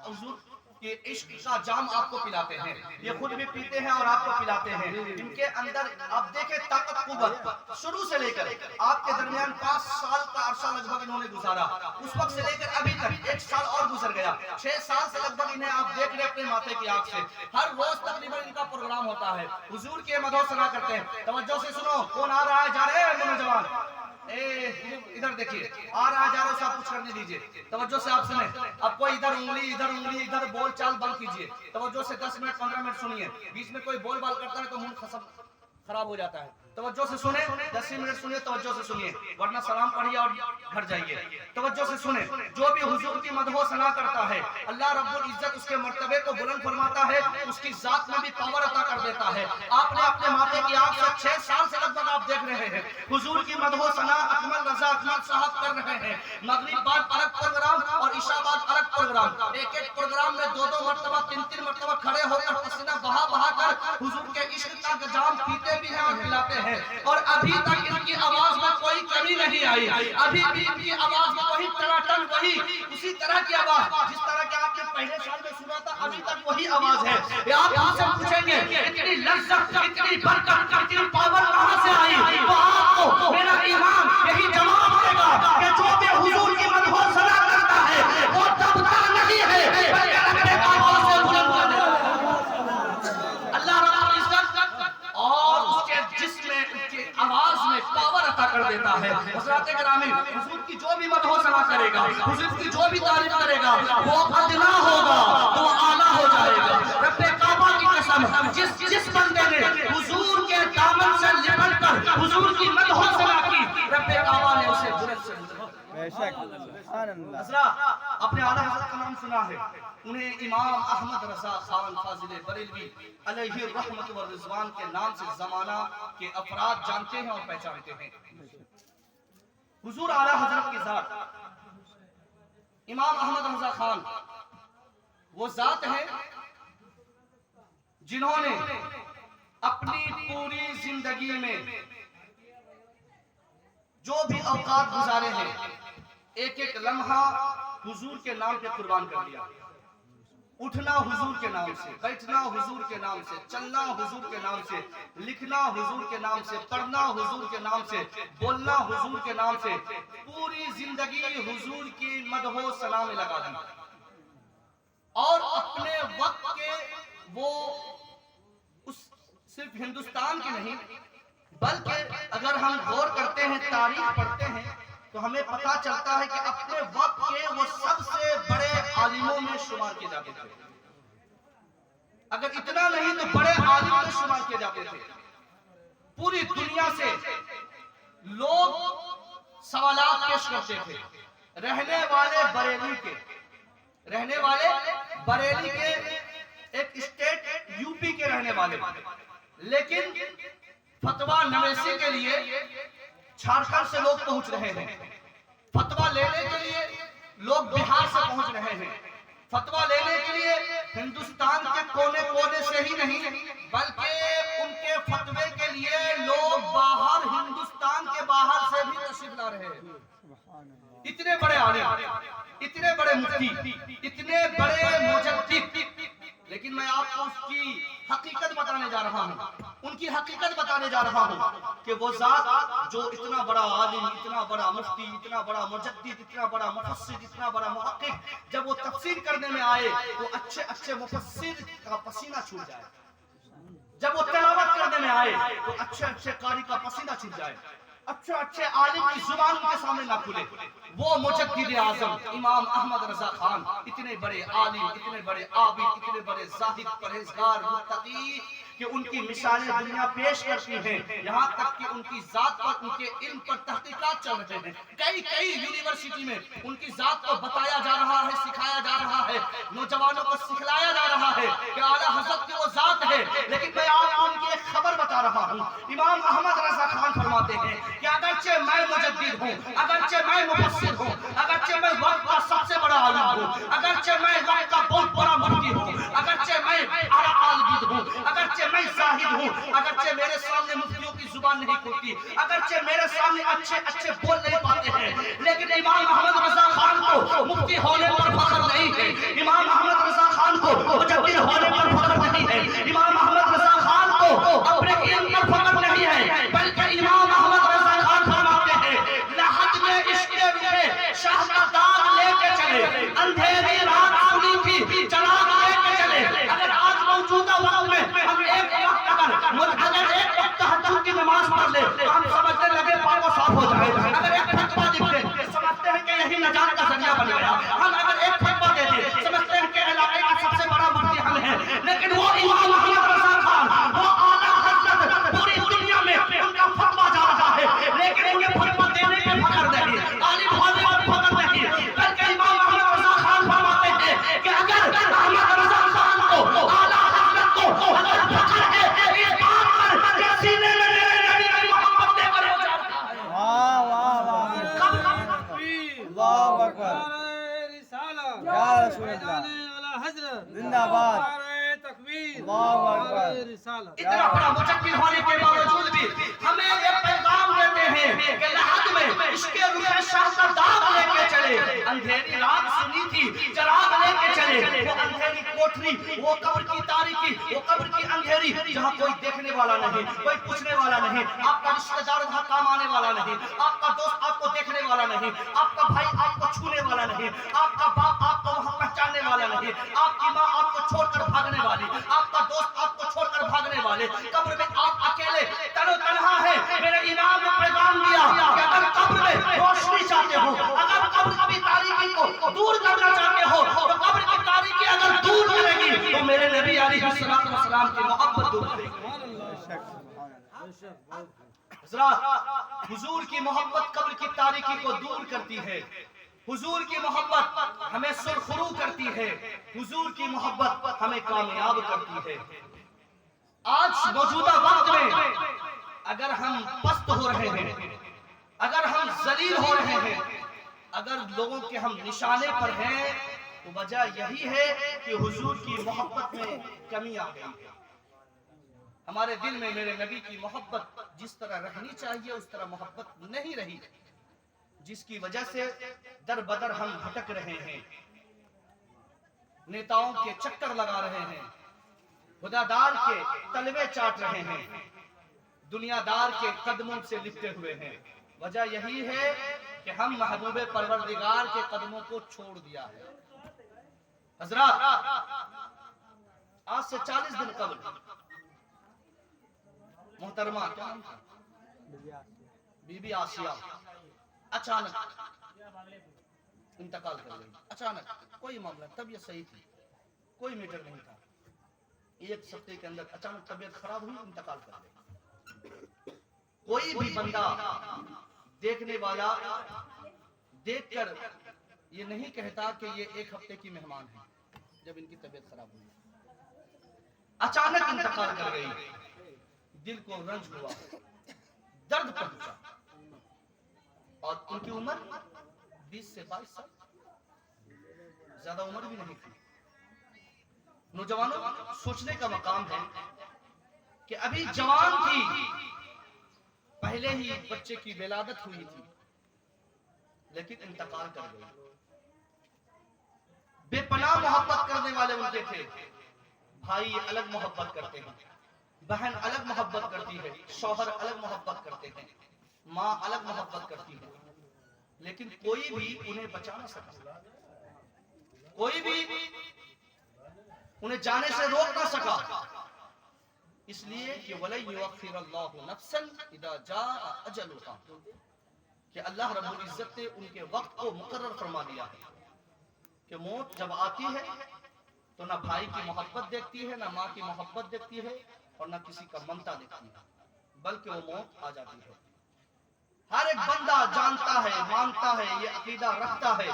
حضور کہ عشق کا جام آپ کو پلاتے ہیں، یہ خود بھی پیتے ہیں اور آپ کو پلاتے ہیں. ان کے اندر آپ دیکھیں طاقت قوت، شروع سے لے کر آپ کے درمیان 5 سال کا عرصہ لگ بھگ انہوں نے گزارا، اس وقت سے لے کر ابھی تک 1 سال اور گزر گیا، 6 سال سے لگ بھگ انہیں آپ دیکھ رہے اپنے ماتھے کی آنکھ سے. ہر روز تقریباً ان کا پروگرام ہوتا ہے، حضور کے مدح و ثنا کرتے ہیں. توجہ سے سنو، کون آ رہا ہے جا رہے ہیں نوجوان؟ ادھر دیکھیے، آ رہا جا رہا صاحب کچھ کرنے دیجئے. توجہ سے آپ سنیں. اب کوئی ادھر انگلی ادھر بول چال بند کیجئے. توجہ سے 10 منٹ 15 منٹ سنیے. بیچ میں کوئی بول بال کرتا ہے تو منہ خراب ہو جاتا ہے. توجہ سے سنیں، 10 منٹ سنیے، توجہ سے سنیے، ورنہ سلام پڑھیے اور گھر جائیے. توجہ سے سنیں. جو بھی حضور کی مدح و ثنا کرتا ہے، اللہ رب العزت اس کے مرتبے کو بلند فرماتا ہے، اس کی ذات میں بھی پاور عطا کر دیتا ہے. آپ نے اپنے ماتھے کی آنکھ سے 6 سال سے لگ بھگ آپ دیکھ رہے ہیں حضور کی مدح و ثنا اکمل رضا اکمل صاحب کر رہے ہیں. مغرب بعد الگ پروگرام اور عشاء بعد الگ پروگرام، ایک پروگرام میں 2 مرتبہ 3 مرتبہ کھڑے ہو کر پسینہ بہا کر حضور کے عشق کا جام پیتے بھی ہیں اور پلاتے ہیں. اور ابھی تک ان کی آواز میں کوئی کمی نہیں آئی، ابھی بھی ان کی آواز میں وہی ٹناٹن، وہی اسی طرح کی آواز جس طرح کہ آپ نے پہلے سال میں سنا تھا، ابھی تک وہی آواز ہے. آپ ان سے پوچھیں گے اتنی لذت، اتنی برکت، اتنی پاور کہاں سے آئی؟ تو آپ کو میرا ایمان یہی جواب دے گا کہ جو بھی حضور کی مدح و ثنا کرتا ہے وہ دبتا نہیں ہے بلکہ اپنے آواز سے بلند کر دیتا ہے. اللہ رب العزت اور اس کے جسم میں، ان کی آواز میں پاور عطا کر دیتا ہے. حضرات گرامی، حضور کی جو بھی مدح و ثنا کرے گا، حضور کی جو بھی تعریف کرے گا، وہ ادنا ہوگا تو اعلیٰ ہو جائے گا. رب کعبہ کی قسم، جس بندے نے حضور کے دامن سے لپٹ کر حضور کی مدح و ثنا کی، رب کعبہ نے اسے بلند سے بلند. بے شک حضرات، اپنے اعلیٰ حضرت کا نام سنا ہے، انہیں امام احمد رضا خان فاضل بریلوی علیہ الرحمت والرضوان کے نام سے زمانہ کے افراد جانتے ہیں اور پہچانتے ہیں. حضور اعلیٰ حضرت کی ذات امام احمد رضا خان وہ ذات ہے جنہوں نے اپنی پوری زندگی میں جو بھی اوقات گزارے ہیں، ایک لمحہ حضور کے نام پہ قربان کر دیا. اٹھنا حضور کے نام سے، بیٹھنا حضور کے نام سے، چلنا حضور کے نام سے، لکھنا حضور کے نام سے، پڑھنا حضور کے نام سے، بولنا حضور کے نام سے، پوری زندگی حضور کی مدح و ثنا میں لگا دی. اور اپنے وقت کے وہ صرف ہندوستان کی نہیں بلکہ اگر ہم غور کرتے ہیں، تاریخ پڑھتے ہیں تو ہمیں پتہ چلتا ہے کہ اپنے وقت کے وہ سب سے بڑے عالموں میں شمار کیے جاتے تھے. اگر اتنا نہیں تو بڑے عالم میں شمار کیے جاتے تھے. پوری دنیا سے لوگ سوالات پیش کرتے تھے. رہنے والے بریلی کے ایک اسٹیٹ یو پی کے رہنے والے، لیکن فتویٰ نویسی کے لیے جھارکھنڈ سے لوگ پہنچ رہے ہیں. فتویٰ لینے کے لیے لوگ بہار سے پہنچ رہے ہیں. فتویٰ لینے کے لیے ہندوستان کے کونے سے ہی نہیں بلکہ ان کے فتوے کے لیے لوگ باہر، ہندوستان کے باہر سے بھی تشریف لا رہے ہیں. اتنے بڑے عالم، اتنے بڑے مفتی، اتنے بڑے مجدد. لیکن میں آپ کو اس کی حقیقت بتانے جا رہا ہوں، ان کی حقیقت بتانے جا رہا ہوں کہ وہ ذات جو اتنا بڑا عالم، اتنا بڑا مفتی، اتنا بڑا مجدد، اتنا بڑا مفسر، اتنا بڑا محقق، جب وہ تفسیر کرنے میں آئے تو اچھے مفسر کا پسینہ چھوٹ جائے. جب وہ تلاوت کرنے میں آئے تو اچھے قاری کا پسینہ چھوٹ جائے. اچھے عالم کی زبان ان کے سامنے نہ کھلے. وہ مجدد اعظم امام احمد رضا خان اتنے بڑے عالم، اتنے بڑے عابد، اتنے بڑے زاہد، پرہیزگار، متقی کہ ان کی مثالیں دنیا پیش کرتی ہیں. یہاں تک کہ ان کی ذات پر، ان کے علم پر تحقیقات چل رہے ہیں. کئی یونیورسٹی میں ان کی ذات کو بتایا جا رہا ہے، سکھایا جا رہا ہے، نوجوانوں کو سکھلایا جا رہا ہے کہ اعلیٰ حضرت کی وہ ذات ہے. لیکن میں آپ کو ان کی ایک خبر بتا رہا ہوں. امام احمد رضا خان فرماتے ہیں کہ اگرچہ میں مجدد ہوں، اگرچہ میں مفسر ہوں، اگرچہ میں وقت کا سب سے بڑا عالم ہوں، اگرچہ میں وقت کا بہت بڑا مفتی ہوں، اگرچہ میں اعلیٰ عالم ہوں، اگرچہ میں زاہد ہوں، اگرچہ میرے سامنے مفتیوں کی زبان نہیں کھلتی، اگرچہ میرے سامنے اچھے بول نہیں پاتے ہیں، لیکن امام احمد رضا خان کو مفتی ہونے پر فخر نہیں ہے. امام احمد حضرت زندہ-باد، نعرہ تکبیر، اللہ اکبر۔ نعرہ رسالت۔ اتنا بڑا مجدد ہونے کے باوجود بھی ہمیں یہ پیغام دیتے ہیں کہ لحد میں عشق رخ شاہ کا داغ لے کے چلے، اندھیری رات سنی تھی چراغ لے کے چلے، وہ اندھیری کوٹری، وہ قبر کی تاریکی، وہ قبر کی اندھیری جہاں کوئی دیکھنے والا نہیں، کوئی پوچھنے والا نہیں، آپ کا رشتہ دار وہاں کام آنے والا نہیں، آپ کا دوست آپ کو دیکھنے والا نہیں، آپ کا بھائی آپ کو چھونے والا نہیں، آپ کا باپ آپ کو وہاں پہچاننے والا نہیں، آپ کی ماں آپ کو چھوڑ کر بھاگنے والی، آپ کا دوست آپ کو چھوڑ کر بھاگنے والے، قبر میں آپ اکیلے تن و تنہا ہے۔ میرے امام نے پیغام دیا کہ اگر قبر میں روشنی چاہتے ہو، اگر قبر کی تاریکی کو دور کرنا چاہتے ہو، تو قبر کی تاریکی اگر دور کرے گی تو میرے نبی علیہ السلام کی محبت دور کرے گی۔ حضرات، حضور کی محبت قبر کی تاریکی کو دور کرتی ہے، حضور کی محبت ہمیں سرخرو کرتی ہے، حضور کی محبت ہمیں کامیاب کرتی ہے۔ آج موجودہ وقت میں اگر ہم پست ہو رہے ہیں، اگر ہم ذلیل ہو رہے ہیں، اگر لوگوں کے ہم نشانے پر ہیں، تو وجہ یہی ہے کہ حضور کی محبت میں کمی آ گئی ہے۔ ہمارے دل میں میرے نبی کی محبت جس طرح رہنی چاہیے اس طرح محبت نہیں رہی، جس کی وجہ سے در بدر ہم بھٹک رہے ہیں، نیتاؤں کے چکر لگا رہے ہیں، خدادار کے تلوے چاٹ رہے ہیں، دنیا دار کے قدموں سے لپٹے ہوئے ہیں۔ وجہ یہی ہے کہ ہم محبوب پروردگار کے قدموں کو چھوڑ دیا ہے۔ حضرات، آج سے 40 دن قبل محترمہ کیا نام تھا؟ بی بی آسیہ اچانک انتقال کر گئی۔ اچانک کوئی معاملہ، طبیعت صحیح تھی، کوئی میٹر نہیں تھا، ایک ہفتے کے اندر اچانک طبیعت خراب ہوئی، انتقال کر گئی۔ کوئی بھی بندہ دیکھنے والا دیکھ کر یہ نہیں کہتا کہ یہ ایک ہفتے کی مہمان ہے۔ جب ان کی طبیعت خراب ہوئی، اچانک انتقال کر گئی، دل کو رنج ہوا، درد پہنچا، اور ان کی عمر 20 سے 22 سال، زیادہ عمر بھی نہیں تھی۔ نوجوانوں، سوچنے کا مقام ہے کہ ابھی جوان تھی، پہلے ہی بچے کی ولادت ہوئی تھی، لیکن انتقال کر گئی۔ بے پناہ محبت کرنے والے ان کے تھے، بھائی الگ محبت کرتے ہیں، بہن الگ محبت کرتی ہے، شوہر الگ محبت کرتے ہیں، ماں الگ محبت کرتی ہے، لیکن کوئی بھی انہیں بچا نہ سکا، کوئی بھی انہیں جانے سے روک نہ سکا، اس لیے کہ وَلَن يُؤَخِّرَ اللَّهُ نَفْسًا إِذَا جَاءَ أَجَلُهَا، کہ اللہ رب العزت نے ان کے وقت کو مقرر فرما دیا ہے کہ موت جب آتی ہے تو نہ بھائی کی محبت دیکھتی ہے، نہ ماں کی محبت دیکھتی ہے، اور نہ کسی کا ممتا دیکھتی ہے، بلکہ وہ موت آ جاتی ہے۔ ہر ایک بندہ جانتا ہے، مانتا ہے، یہ عقیدہ رکھتا ہے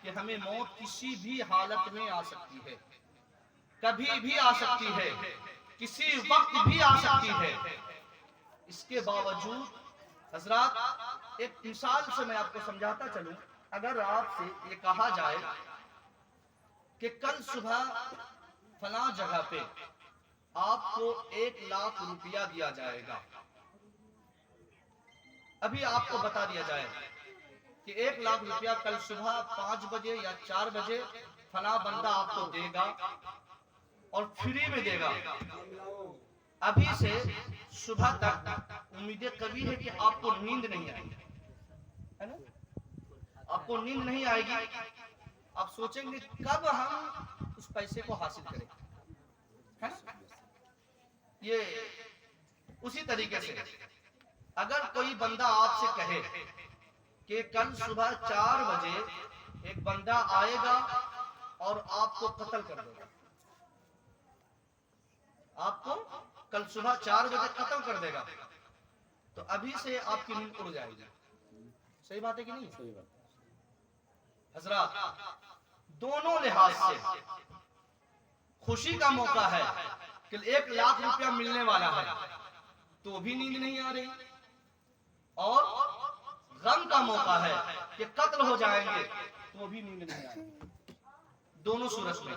کہ ہمیں موت کسی بھی حالت میں آ سکتی ہے، کبھی بھی آ سکتی ہے، کسی وقت بھی آ سکتی ہے۔ اس کے باوجود حضرات، ایک مثال سے میں آپ کو سمجھاتا چلوں، اگر آپ سے یہ کہا جائے کہ کل صبح فلاں جگہ پہ آپ کو 1,00,000 روپیہ دیا جائے گا، ابھی آپ کو بتا دیا جائے کہ 1,00,000 روپیہ کل صبح 5 بجے یا 4 بجے فلاں بندہ آپ کو دے گا اور فری میں دے گا، ابھی سے صبح تک امیدیں قوی ہے کہ آپ کو نیند نہیں آئے گی، ہے نا؟ آپ کو نیند نہیں آئے گی، آپ سوچیں گے کب ہم اس پیسے کو حاصل کریں، ہے نا؟ یہ اسی طریقے سے اگر کوئی بندہ آپ سے کہے کہ کل صبح 4 بجے ایک بندہ آئے گا اور آپ کو قتل کر دے گا، آپ کو کل صبح 4 بجے قتل کر دے گا، تو ابھی سے آپ کی نیند اڑ جائے گی۔ صحیح بات ہے کہ نہیں؟ صحیح بات۔ حضرات، دونوں لحاظ سے خوشی کا موقع ہے کہ 1,00,000 روپیہ ملنے والا ہے تو بھی نیند نہیں آ رہی، اور غم کا موقع ہے کہ قتل ہو جائیں گے تو بھی نیند نہیں آ رہی۔ دونوں صورت میں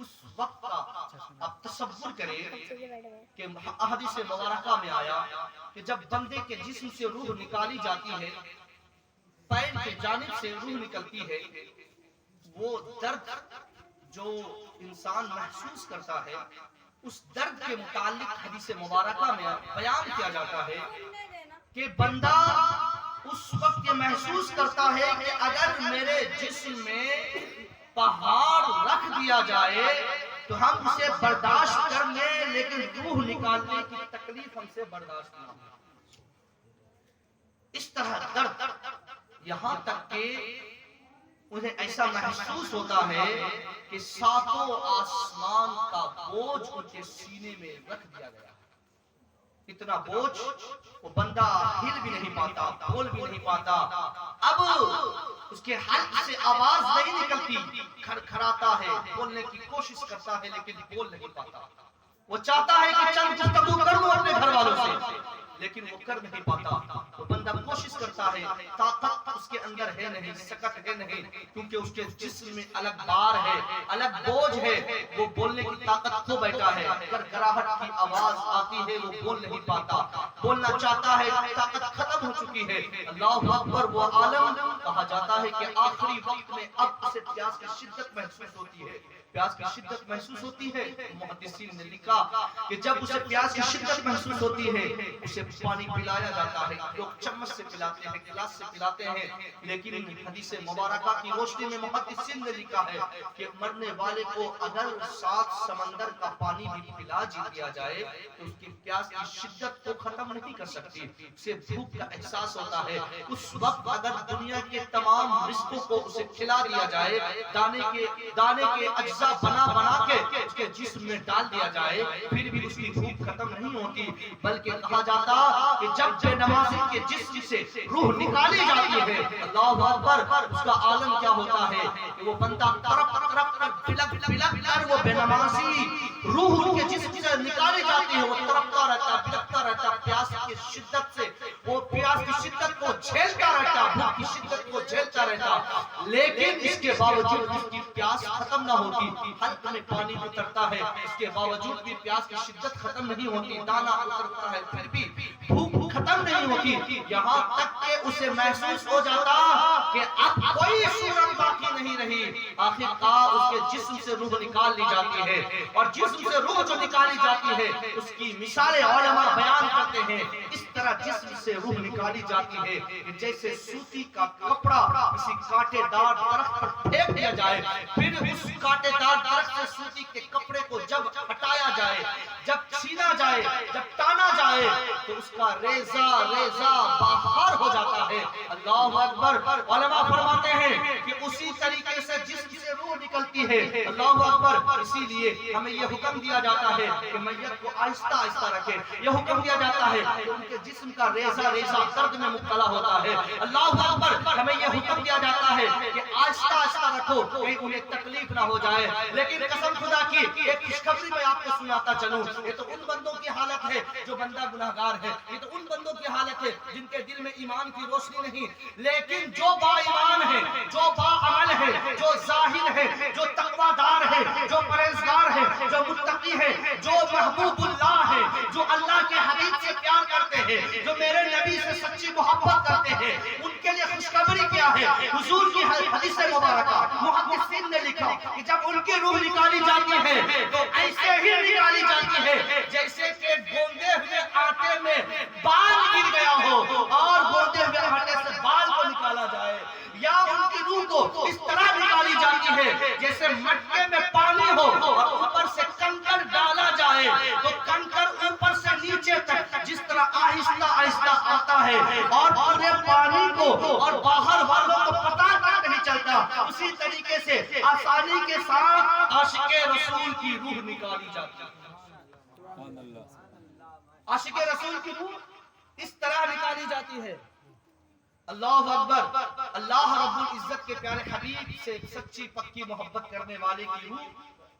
اس وقت کا اب تصور کریں کہ احادیث مبارکہ میں آیا کہ جب بندے کے جسم سے روح نکالی جاتی ہے، پیر کی جانب سے روح نکلتی ہے، وہ درد جو انسان محسوس کرتا ہے، اس درد کے متعلق حدیث مبارکہ میں بیان کیا جاتا ہے کہ بندہ اس وقت یہ محسوس کرتا ہے کہ اگر میرے جسم میں پہاڑ رکھ دیا جائے تو ہم اسے برداشت کر لیں، لیکن روح نکالنے کی تکلیف ہم سے برداشت نہ ہو۔ اس طرح درد، یہاں تک کہ انہیں ایسا محسوس ہوتا ہے کہ ساتوں آسمان کا بوجھ ان کے سینے میں رکھ دیا گیا ہے۔ اتنا بوجھ، وہ بندہ ہل بھی نہیں پاتا، بول بھی نہیں پاتا، اب اس کے حلق سے آواز نہیں نکلتی، کھڑکھڑاتا ہے، بولنے کی کوشش کرتا ہے لیکن بول نہیں پاتا۔ وہ چاہتا ہے کہ چند گفتگو کر لوں اپنے گھر والوں سے، لیکن وہ کر نہیں پاتا۔ وہ بندہ کوشش کرتا ہے، طاقت اس کے اندر ہے نہیں، سکت ہے نہیں، کیونکہ اس کے جسم میں الگ بار ہے، الگ بوجھ ہے، وہ بولنے کی طاقت کھو بیٹھا ہے، گڑگڑاہٹ کی آواز آتی ہے، وہ بول نہیں پاتا، بولنا چاہتا ہے، طاقت ختم ہو چکی ہے۔ اللہ اکبر، وہ عالم کہا جاتا ہے کہ آخری وقت میں اب اسے پیاس کی شدت محسوس ہوتی ہے۔ پیاس کی شدت محسوس ہوتی ہے، محدثین نے لکھا کہ جب اسے پیاس کی شدت محسوس ہوتی ہے، اسے پانی پلایا جاتا ہے، لوگ چمچ سے پلاتے ہیں، گلاس سے پلاتے ہیں، لیکن حدیث مبارکہ کی روشنی میں محدثین نے لکھا ہے کہ مرنے والے کو اگر 7 سمندر کا پانی بھی پلا دیا جائے تو اس کی پیاس کی شدت کو ختم نہیں کر سکتی، اسے بھوک کا احساس ہوتا ہے۔ اس وقت اگر دنیا کے تمام رزقوں کو اسے کھلا دیا جائے، دانے کے اجزاء بنا کے اس کے جسم میں ڈال دیا جائے، پھر بھی اس کی بھوک ختم نہیں ہوتی، بلکہ کہا جاتا کہ جب بے نمازی کے جسم سے روح نکالی جاتی ہے، اللہ اکبر، اس کا عالم کیا ہوتا ہے کہ وہ بندہ تڑپ تڑپ کر بلک بلک کر، وہ بے نمازی روح ان کے جسم سے نکالی جاتی ہے، وہ تڑپتا رہتا، بلکتا رہتا، پیاس کی شدت سے، وہ پیاس کی شدت کو جھیلتا رہتا، بھوک کی شدت کو جھیلتا رہتا، لیکن اس کے باوجود اس کی پیاس ختم نہ ہوتی، حلق میں پانی اترتا ہے، اس کے باوجود بھی پیاس کی شدت ختم نہیں ہوتی، دانا اترتا ہے، پھر بھی بھوک ختم نہیں ہوتی، یہاں تک کہ اسے محسوس ہو جاتا کہ اب کوئی صورت باقی نہیں رہی۔ آخر کار اس کے جسم سے روح نکال لی جاتی ہے، اور جسم سے روح جو نکالی جاتی ہے اس کی مثالیں علماء بیان کرتے ہیں۔ اس طرح جسم سے روح نکالی جاتی ہے کہ جیسے سوتی کا کپڑا کسی کانٹے دار درخت پر پھینک دیا جائے، پھر اس کانٹے دار درخت سے سوتی کے کپڑے کو جب ہٹایا جائے، جب چھینا جائے، جب ٹانا جائے تو اس کا ریزہ باہر ہو جاتا ہے۔ اللہ اکبر، علماء فرماتے ہیں کہ اسی طریقے سے جسم سے روح نکلتی ہے۔ اللہ اکبر، اسی لیے ہمیں یہ حکم دیا جاتا ہے کہ میت کو آہستہ آہستہ رکھے، یہ حکم دیا جاتا ہے کہ ان کے جسم کا ریزہ درد میں مبتلا ہوتا ہے۔ اللہ اکبر، ہمیں یہ حکم دیا جاتا ہے کہ آہستہ آہستہ رکھو، کہیں انہیں تکلیف نہ ہو جائے۔ لیکن قسم خدا کی ایک خوشخبری میں آپ کو سناتا چلوں، یہ تو ان بندوں کی حالت ہے جو بندہ گناہگار ہے، یہ تو ان بندوں کی حالت ہے جن کے دل میں ایمان کی روشنی نہیں، لیکن جو با ایمان ہے، جو با عمل ہے، جو زاہد ہے، جو تقوی دار ہے، جو پرہیزگار ہے، جو متقی ہے، جو محبوب اللہ ہے، جو اللہ کے حبیب سے پیار کرتے ہیں، جو میرے نبی سے سچی محبت کرتے ہیں، ان کے لیے خوشخبری کیا ہے؟ حضور کی حدیث مبارکہ محدثین نے لکھا کہ جب ان کی روح نکالی جاتی ہے تو ایسے ہی نکالی جاتی ہے جیسے کہ گوندے ہوئے آٹے میں بال گر گیا ہو، اور گوندے ہوئے آٹے سے بال کو نکالا جائے، یا ان کی روح کو اس طرح نکالی جاتی ہے جیسے مٹکے میں پانی ہو اور اوپر سے کنکر ڈالا جائے تو کنکر اوپر سے نیچے تک جس طرح آہستہ آہستہ آتا ہے اور پورے پانی کو اور باہر والوں کو پتہ تک نہیں چلتا، اسی طریقے سے آسانی کے ساتھ عاشق رسول کی روح نکالی جاتی ہے۔ عاشق رسول کی روح اس طرح نکالی جاتی ہے۔ اللہ اکبر، اللہ رب العزت کے پیارے حبیب سے سچی پکی محبت کرنے والے کی روح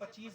25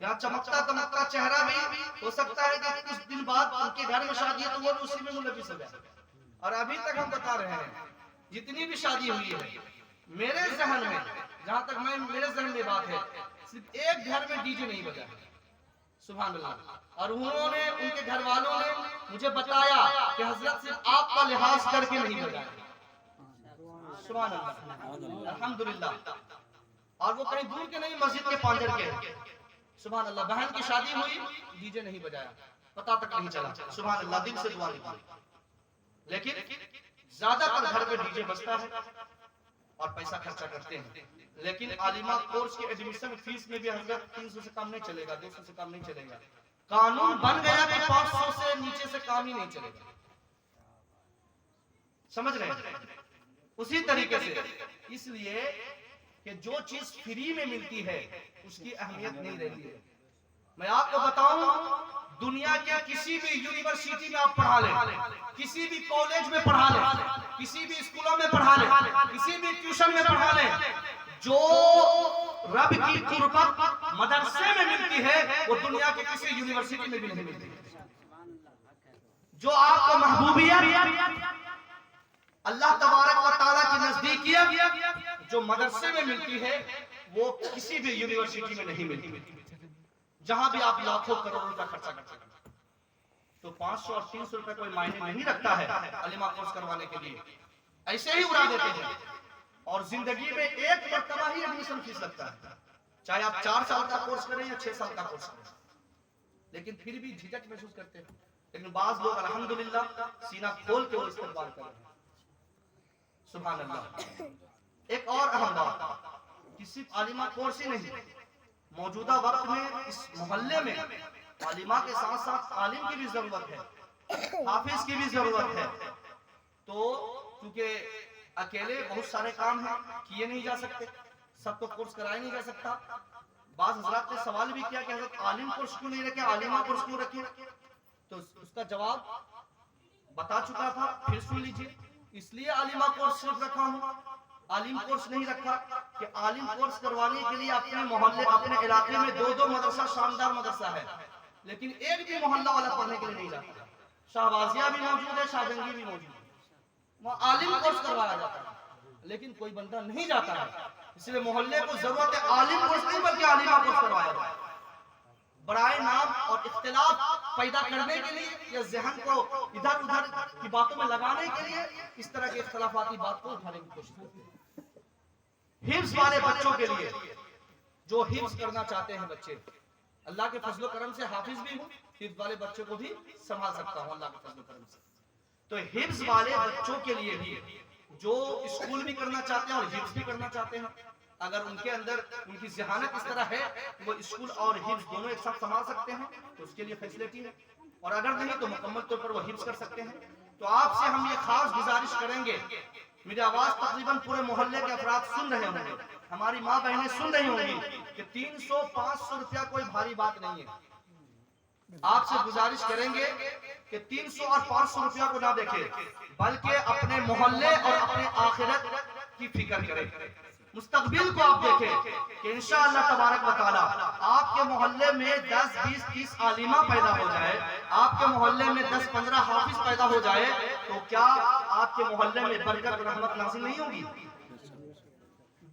یا چمکتا دمکتا چہرہ بھی ہو سکتا ہے کہ کچھ دن بعد ان کے گھر میں شادی ہے تو وہ بھی اسی میں ملوث ہو جائے. اور ابھی تک ہم بتا رہے ہیں جتنی بھی شادی ہوئی ہے میرے ذہن میں، جہاں تک میرے ذہن میں بات ہے، صرف ایک گھر میں ڈی جے نہیں بجا. سبحان اللہ. اور انہوں نے، ان کے گھر والوں نے مجھے بتایا کہ حضرت صرف آپ کا لحاظ کر کے نہیں بجایا. سبحان اللہ، الحمدللہ. اور وہ کہیں دور کے نہیں، مسجد کے پانجر کے. سبحان اللہ. بہن کی شادی ہوئی، ڈی جے نہیں بجایا، پتہ تک نہیں چلا. سبحان اللہ. دل سے دعا نکالی. لیکن زیادہ تر گھر پہ ڈی جے بجتا ہے اور پیسہ خرچہ کرتے ہیں. لیکن عالمہ کورس کی ایڈمیشن فیس میں بھی حضرت 300 سے کم نہیں چلے گا، 200 سے کم نہیں چلے گا. قانون بن گیا کہ 500 سے نیچے سے کام ہی نہیں چلے گا. سمجھ رہے ہیں؟ اسی طریقے سے اس لیے کہ جو چیز فری میں ملتی ہے اس کی اہمیت نہیں رہتی ہے. میں آپ کو بتاؤں، دنیا کے کسی بھی یونیورسٹی میں آپ پڑھا لیں، کسی بھی کالج میں پڑھا لیں، کسی بھی اسکولوں میں پڑھا لیں، کسی بھی ٹیوشن میں پڑھا لیں، جو رب کی قربت مدرسے میں ملتی ہے وہ دنیا کے کسی یونیورسٹی میں بھی نہیں ملتی. جو آپ کو محبوبیت اللہ تبارک و تعالیٰ کی نزدیکیت جو مدرسے میں ملتی ہے وہ کسی بھی یونیورسٹی میں نہیں ملتی. جہاں بھی آپ لاکھوں کروڑوں کا خرچہ کرتے ہیں تو 500 اور 300 روپے کوئی معنی نہیں رکھتا ہے عالمہ کورس کروانے کے لیے. ایسے ہی اڑا دیتے ہیں. اور زندگی میں ایک مرتبہ ہی ایڈمیشن فیس لگتا ہے، چاہے آپ 4 سال کا کورس کریں یا 6 سال کا کورس کریں. لیکن پھر بھی جھجک محسوس کرتے ہیں. لیکن بعض لوگ الحمدللہ سینہ کھول کے وہ استقبال کر رہے ہیں. سبحان اللہ. ایک اور اہم بات کہ صرف عالمہ کورس ہی نہیں، موجودہ وقت میں اس محلے میں عالمہ کے ساتھ ساتھ عالم کی بھی ضرورت ہے، حافظ کی بھی ضرورت ہے. تو کیونکہ اکیلے بہت سارے کام ہیں، کیے نہیں جا سکتے، سب کو کورس کرائے نہیں جا سکتا. بعض حضرات نے سوال بھی کیا کہ حضرت عالم کورس کیوں نہیں رکھے، عالمہ کورس کیوں رکھے؟ تو اس کا جواب بتا چکا تھا، پھر سن لیجیے. اس لیے عالمہ کورس صرف رکھا ہوں، عالم کورس نہیں رکھا کہ عالم کورس کروانے کے لیے اپنے محلے، اپنے علاقے میں 2 مدرسہ، شاندار مدرسہ ہے، لیکن ایک بھی محلہ والا پڑھنے کے لیے نہیں جاتا. شہبازیہ بھی موجود ہے، شاہ جنگی بھی موجود ہے، وہاں عالم کورس کروایا جاتا ہے لیکن کوئی بندہ نہیں جاتا ہے. اس لیے محلے کو ضرورت ہے عالم کورس نہیں بلکہ عالمہ کورس کروایا جائے. برائے نام اور اختلاف پیدا کرنے کے لیے یا ذہن کو ادھر ادھر کی باتوں میں لگانے کے لیے اس طرح کے اختلافاتی بات کو اٹھانے کی کوشش کرتے ہیں. حفظ والے بچوں کے لیے جو حفظ کرنا چاہتے ہیں بچے، اللہ کے فضل و کرم سے حافظ بھی ہوں، حفظ والے بچوں کو بھی سنبھال سکتا ہوں اللہ کے فضل و کرم سے. تو حفظ والے بچوں کے لیے بھی جو اسکول بھی کرنا چاہتے ہیں اور حفظ بھی کرنا چاہتے ہیں، اگر ان کے اندر ان کی ذہانت اس طرح ہے کہ وہ اسکول اور حفظ دونوں ایک ساتھ سنبھال سکتے ہیں تو اس کے لیے فیسلٹی ہے. اور اگر نہیں تو مکمل طور پر وہ حفظ کر سکتے ہیں. تو آپ سے ہم یہ خاص گزارش کریں گے، میری آواز تقریباً پورے محلے کے افراد سن رہے ہوں گے، ہماری ماں بہنیں سن رہی ہوں گی کہ 300-500 روپیہ کوئی بھاری بات نہیں ہے. آپ سے گزارش کریں گے کہ 300 اور 500 روپیہ کو نہ دیکھیں بلکہ اپنے محلے اور اپنے آخرت کی فکر کریں، مستقبل کو آپ دیکھیں کہ انشاءاللہ تبارک و تعالی آپ کے محلے میں 10 20 30 عالمہ پیدا ہو جائے، آپ کے محلے میں 10 15 حافظ پیدا ہو جائے تو کیا آپ کے محلے میں برکت رحمت نازل نہیں ہوگی؟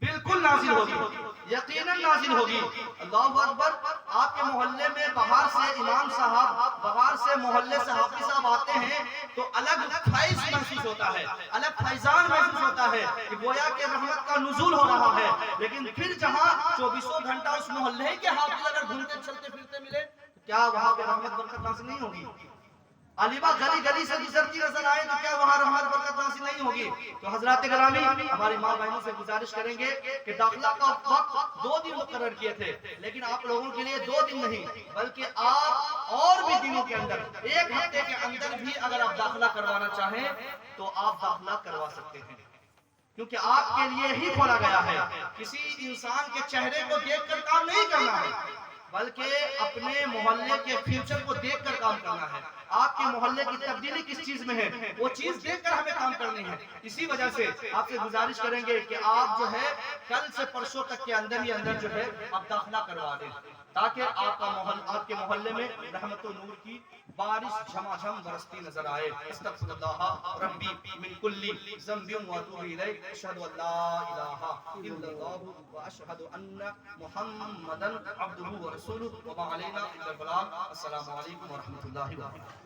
بالکل نازل ہوگی، یقیناً نازل ہوگی. اللہ اکبر. آپ کے محلے میں باہر سے امام صاحب، باہر سے محلے سے حافظ صاحب آتے ہیں تو الگ فیض محسوس ہوتا ہے، الگ فیضان محسوس ہوتا ہے کہ گویا کہ رحمت کا نزول ہو رہا ہے. لیکن پھر جہاں 24 گھنٹہ اس محلے کے حافظ اگر گھومتے چلتے پھرتے ملے تو کیا وہاں پہ رحمت برکت نازل نہیں ہوگی؟ عالمہ گلی گلی سے گزرتی نظر آئے تو کیا وہاں رحمت برکت نازل نہیں ہوگی؟ تو حضرات گرامی، ہماری ماں بہنوں سے گزارش کریں گے کہ داخلہ کا وقت 2 دن مقرر کیے تھے، لیکن آپ لوگوں کے لیے 2 دن نہیں بلکہ آپ اور بھی دنوں کے اندر، 1 ہفتے کے اندر بھی اگر آپ داخلہ کروانا چاہیں تو آپ داخلہ کروا سکتے ہیں، کیونکہ آپ کے لیے ہی کھولا گیا ہے. کسی انسان کے چہرے کو دیکھ کر کام نہیں کرنا ہے بلکہ اپنے محلے کے فیوچر کو دیکھ کر کام کرنا ہے. آپ کے محلے کی تبدیلی کس چیز میں ہے، وہ چیز دیکھ کر ہمیں کام کرنی ہے۔ اسی وجہ سے آپ سے گزارش کریں گے کہ آپ جو ہے کل سے پرسوں تک کے اندر ہی اندر جو ہے آپ داخلہ کروا دیں، تاکہ آپ کے محلے میں رحمت و نور کی بارش جھما جھم برستی نظر آئے۔ استغفر اللہ ربی من کل ذنب واتوب الیہ، اشہد ان لا الہ الا اللہ واشہد ان محمدا عبدہ ورسولہ وما علینا الا البلاغ۔ السلام علیکم ورحمۃ اللہ وبرکاتہ۔